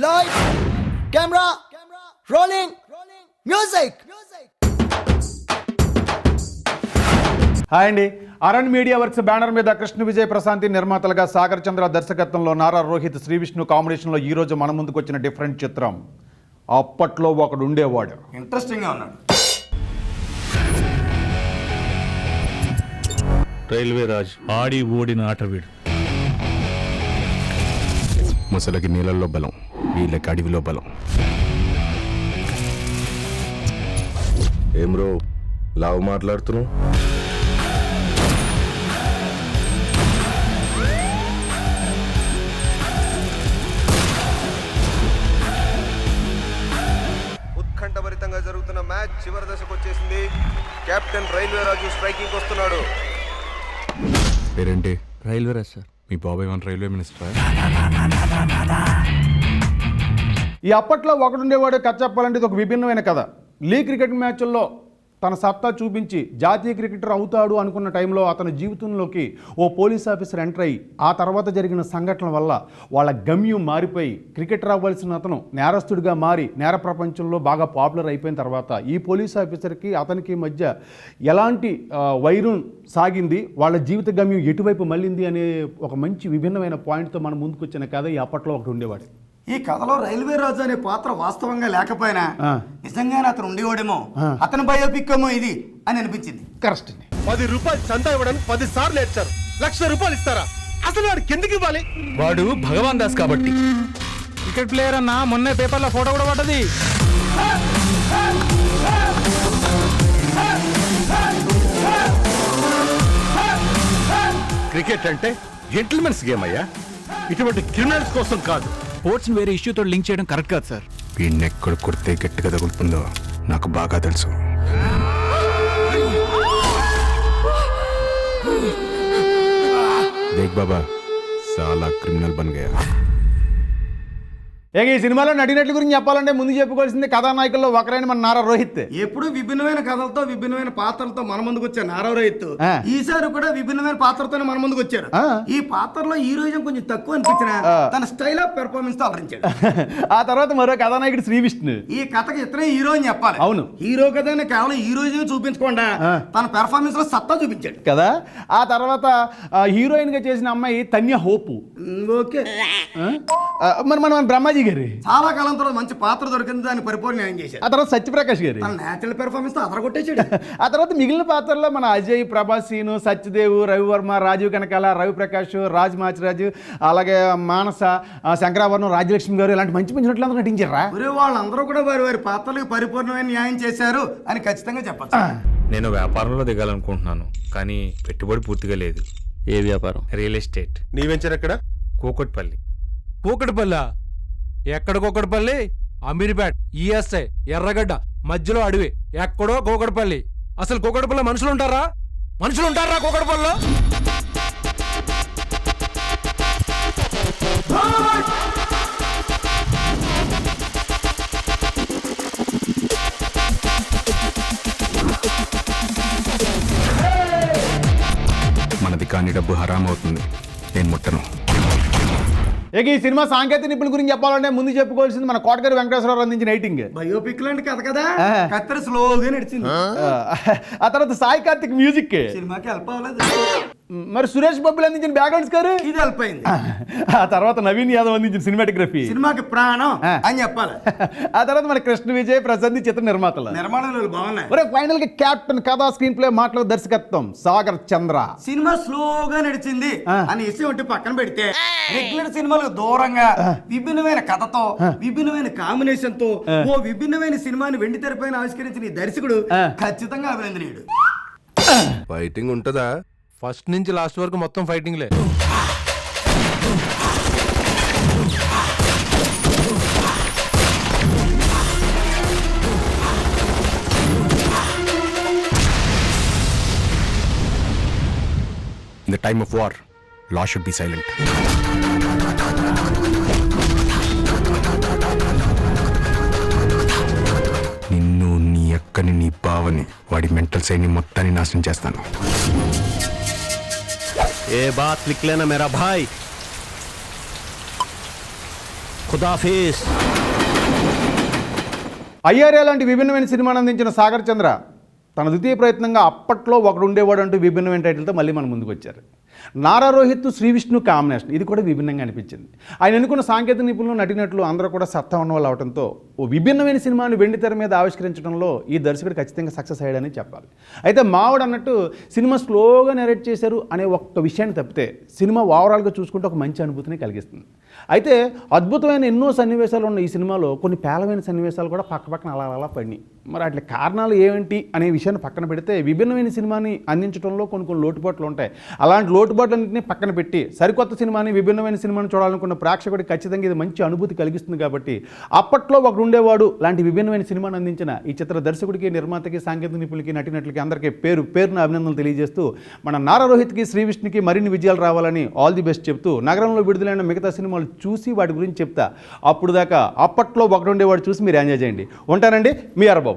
Lights, camera, rolling, music. Hi అండి. అరణ్ media works banner మీద కృష్ణ విజయ్ ప్రశాంతి నిర్మాతలుగా సాగర్ చంద్ర దర్శకత్వంలో నారా రోహిత్ శ్రీ విష్ణు కాంబినేషన్లో ఈ రోజు మన ముందుకు వచ్చిన డిఫరెంట్ చిత్రం అప్పట్లో ఒకడు ఉండేవాడు. ఇంట్రెస్టింగ్ గా ఉన్నాడు. రైల్వే రాజ్ ఆడి ఓడిన ఆటవీడు. ముసలకి నీళ్ళల్లో బలం, వీళ్ళకి అడవిలో బలం. ఏం రో లావు మాట్లాడుతున్నావు? ఉత్కంఠభరితంగా జరుగుతున్న మ్యాచ్ చివరి దశకు వచ్చేసింది. కెప్టెన్ రైల్వే రాజు స్ట్రైకింగ్ వస్తున్నాడు. పేరేంటి? Railway Raj sir. మీ బాబాయ్ మన రైల్వే మినిస్టర్. ఈ అప్పట్లో ఒకడుండేవాడు కథ చెప్పాలంటే ఇది ఒక విభిన్నమైన కథ. లీగ్ క్రికెట్ మ్యాచ్ల్లో తన సత్తా చూపించి జాతీయ క్రికెటర్ అవుతాడు అనుకున్న టైంలో అతని జీవితంలోకి ఓ పోలీస్ ఆఫీసర్ ఎంటర్ అయ్యి ఆ తర్వాత జరిగిన సంఘటనల వల్ల వాళ్ళ గమ్యం మారిపోయి క్రికెటర్ అవ్వాల్సిన అతను నేరస్తుడిగా మారి నేర ప్రపంచంలో బాగా పాపులర్ అయిపోయిన తర్వాత ఈ పోలీస్ ఆఫీసర్కి అతనికి మధ్య ఎలాంటి వైరం సాగింది, వాళ్ళ జీవిత గమ్యం ఎటువైపు మళ్ళింది అనే ఒక మంచి విభిన్నమైన పాయింట్తో మనం ముందుకు వచ్చిన కథ ఈ అప్పట్లో ఒకటి ఉండేవాడు. ఈ కథలో రైల్వే రాజు అనే పాత్ర వాస్తవంగా లేకపోయినా నిజంగానే అతను ఉండేవాడేమో, అతని బయోపిక్ ఏమో ఇది అని అనిపించింది. కరెక్ట్. 10 రూపాయలు చందా ఇవ్వడానికి 10 సార్లు ఏడ్చారు. 1,00,000 రూపాయలు ఇస్తారా? అసలు వాడికి ఎందుకు ఇవ్వాలి? వాడు భగవాన్ దాస్ కాబట్టి. క్రికెట్ ప్లేయర్ అన్న మొన్నే పేపర్లో ఫోటో కూడా పడ్డది. క్రికెట్ అంటే జెంటిల్మెన్స్ గేమ్ అయ్యా, ఇటువంటి క్రిమినల్స్ కోసం కాదు. స్పోర్ట్స్ వేరే ఇష్యూతో లింక్ చేయడం కరెక్ట్ కాదు సార్. వీడిని ఎక్కడ కొడితే గట్టిగా తగులుతుందో నాకు బాగా తెలుసు. దేక్ బాబా చాలా క్రిమినల్ బన్ గయా. ఈ సినిమాలో నటినట్ల గురించి చెప్పాలంటే ముందు చెప్పుకోవాల్సింది కథానాయకుల్లో ఒకరైన మన నారా రోహిత్. ఎప్పుడు విభిన్నమైన కథలతో విభిన్నమైన పాత్రలతో మన ముందుకు వచ్చారు నారా రోహిత్. ఈసారి కూడా విభిన్నమైన పాత్రతోనే మన ముందుకు వచ్చారు. ఈ పాత్రలో హీరోయిజం కొంచెం తక్కువ అనిపించిన తన స్టైల్ ఆఫ్ పెర్ఫార్మెన్స్ తో అలరించాడు. ఆ తర్వాత మరో కథానాయకుడు శ్రీ విష్ణు. ఈ కథకి ఇతనే హీరో అని చెప్పాలి. అవును, హీరో కథనే కేవలం హీరోయిజం చూపించకుండా తన పెర్ఫార్మెన్స్ లో సత్తా చూపించాడు కదా. ఆ తర్వాత హీరోయిన్ గా చేసిన అమ్మాయి తన్య హోపు. ఓకే, మరి మన బ్రహ్మాజీ గారి చాలా కాలం తర్వాత మంచి పాత్ర దొరికింది, దాన్ని పరిపూర్ణ న్యాయం చేశాడు. ఆ తర్వాత సత్యప్రకాష్ గారి తన నేచురల్ పెర్ఫార్మెన్స్ తో అదరగొట్టేశాడు. ఆ తర్వాత మిగిలిన పాత్రల్లో మన అజయ్, ప్రభాసీను, సత్యదేవ్, రవివర్మ, రాజీవ్ కనకాల, రవిప్రకాష్, రాజ్ మాచిరాజు, అలాగే మానస, శంకరాభరణం, రాజ్యలక్ష్మి గారు ఇలాంటి మంచి మంచి నటులందరూ నటించారా. వాళ్ళందరూ కూడా వారి వారి పాత్రలకు పరిపూర్ణమైన న్యాయం చేశారు అని ఖచ్చితంగా చెప్పచ్చు. నేను వ్యాపారంలో దిగాలనుకుంటున్నాను, కానీ పెట్టుబడి పూర్తిగా లేదు. ఏ వ్యాపారం? Real estate. నీ వెంచర్ ఎక్కడ? కూకట్పల్లి. కూకట్పల్లి? ఎక్కడ కూకట్పల్లి? అమీర్పేట్, ఈఎస్ఐ, ఎర్రగడ్డ మధ్యలో అడవి, ఎక్కడో కూకట్పల్లి. అసలు కూకట్పల్లి మనుషులు ఉంటారా? మనుషులు ఉంటారా కూకట్పల్లిలో? మనది కాని డబ్బు హరాం అవుతుంది, నేను ముట్టను. ఈ సినిమా సాంకేతిక నిపుణుల గురించి చెప్పాలంటే ముందు చెప్పుకోవాల్సింది మన కోటగారి వెంకటేశ్వరరావు అందించిన రైటింగ్. బయోపిక్ లాంటి కథ కదా, కత్తెర స్లోగా నడిచింది. ఆ తర్వాత సాయి కార్తిక్ మ్యూజిక్. సినిమాకి హెల్ప్ అవ్వలేదు. మరి సురేష్ బాబులు అందించిన బ్యాక్గ్రౌండ్ స్కోర్ ఇది హెల్ప్ అయింది. ఆ తర్వాత నవీన్ యాదవ్ అందించిన సినిమాటోగ్రఫీ. సినిమాకి ప్రాణం అని చెప్పాలి. ఆ తర్వాత మన కృష్ణ విజయ్ ప్రశాంతి చిత్ర నిర్మాతలు. నిర్మాణాలు బాగున్నాయి. ఒరే ఫైనల్ గా క్యాప్టెన్ కథా స్క్రీన్ ప్లే మాటలు దర్శకత్వం సాగర్ చంద్ర. సినిమా స్లోగా నడిచింది అని విషయం ఒకటి పక్కన పెడితే రెగ్యులర్ సినిమాలకు దూరంగా విభిన్నమైన కథతో విభిన్నమైన కాంబినేషన్ తో ఓ విభిన్నమైన సినిమాని వెండి తెరపైన ఆవిష్కరించిన ఈ దర్శకుడు ఖచ్చితంగా అభినందనీయుడు. ఫైటింగ్ ఉంటుందా? ఫస్ట్ నుంచి లాస్ట్ వరకు మొత్తం ఫైటింగ్లే. In the time of war, law should be silent. నిన్ను, నీ అక్కని, నీ బావని, వాడి మెంటల్ సైని మొత్తాన్ని నాశనం చేస్తాను. ये बात लिख लेना मेरा भाई, ఖుదాఫీజ్. అయ్యారే లాంటి విభిన్నమైన సినిమాను అందించిన సాగర్ చంద్ర తన ద్వితీయ ప్రయత్నంగా అప్పట్లో ఒకడు ఉండేవాడు అంటూ విభిన్నమైన టైటిల్తో మళ్ళీ మన ముందుకు వచ్చారు. నారా రోహిత్ శ్రీ విష్ణు కాంబినేషన్ ఇది కూడా విభిన్నంగా అనిపించింది. ఆయన ఎన్నుకున్న సాంకేతిక నిపుణులు నటినట్లు అందరూ కూడా సత్తా ఉన్న వాళ్ళు అవడంతో ఓ విభిన్నమైన సినిమాను వెండి తెర మీద ఆవిష్కరించడంలో ఈ దర్శకుడు ఖచ్చితంగా సక్సెస్ అయ్యాడని చెప్పాలి. అయితే మావాడు అన్నట్టు సినిమా స్లోగా నెరేట్ చేశారు అనే ఒక్క విషయాన్ని తప్పితే సినిమా ఓవరాల్గా చూసుకుంటే ఒక మంచి అనుభూతిని కలిగిస్తుంది. అయితే అద్భుతమైన ఎన్నో సన్నివేశాలు ఉన్న ఈ సినిమాలో కొన్ని పేలవైన సన్నివేశాలు కూడా పక్కపక్కన అలా పడినాయి. మరి వాటి కారణాలు ఏమిటి అనే విషయాన్ని పక్కన పెడితే విభిన్నమైన సినిమాని అందించడంలో కొన్ని లోటుపాట్లు ఉంటాయి. అలాంటి లోటుపాట్లన్నింటినీ పక్కన పెట్టి సరికొత్త సినిమాని విభిన్నమైన సినిమాని చూడాలనుకున్న ప్రేక్షకుడికి ఖచ్చితంగా ఇది మంచి అనుభూతి కలిగిస్తుంది. కాబట్టి అప్పట్లో ఒకడు ఉండేవాడు లాంటి విభిన్నమైన సినిమాని అందించిన ఈ చిత్ర దర్శకుడికి, నిర్మాతకి, సాంకేతిక నిపుణులకి, నటినట్లకి అందరికీ పేరున అభినందనలు తెలియజేస్తూ మన నారా రోహిత్కి, శ్రీ విష్ణుకి మరిన్ని విజయాలు రావాలని ఆల్ ది బెస్ట్ చెప్తూ నగరంలో విడుదలైన మిగతా సినిమాలు చూసి వాటి గురించి చెప్తా. అప్పుడు దాకా అప్పట్లో ఒకడు ఉండేవాడు చూసి మీరు ఎంజాయ్ చేయండి. ఉంటానండి, మీ అరబాబు.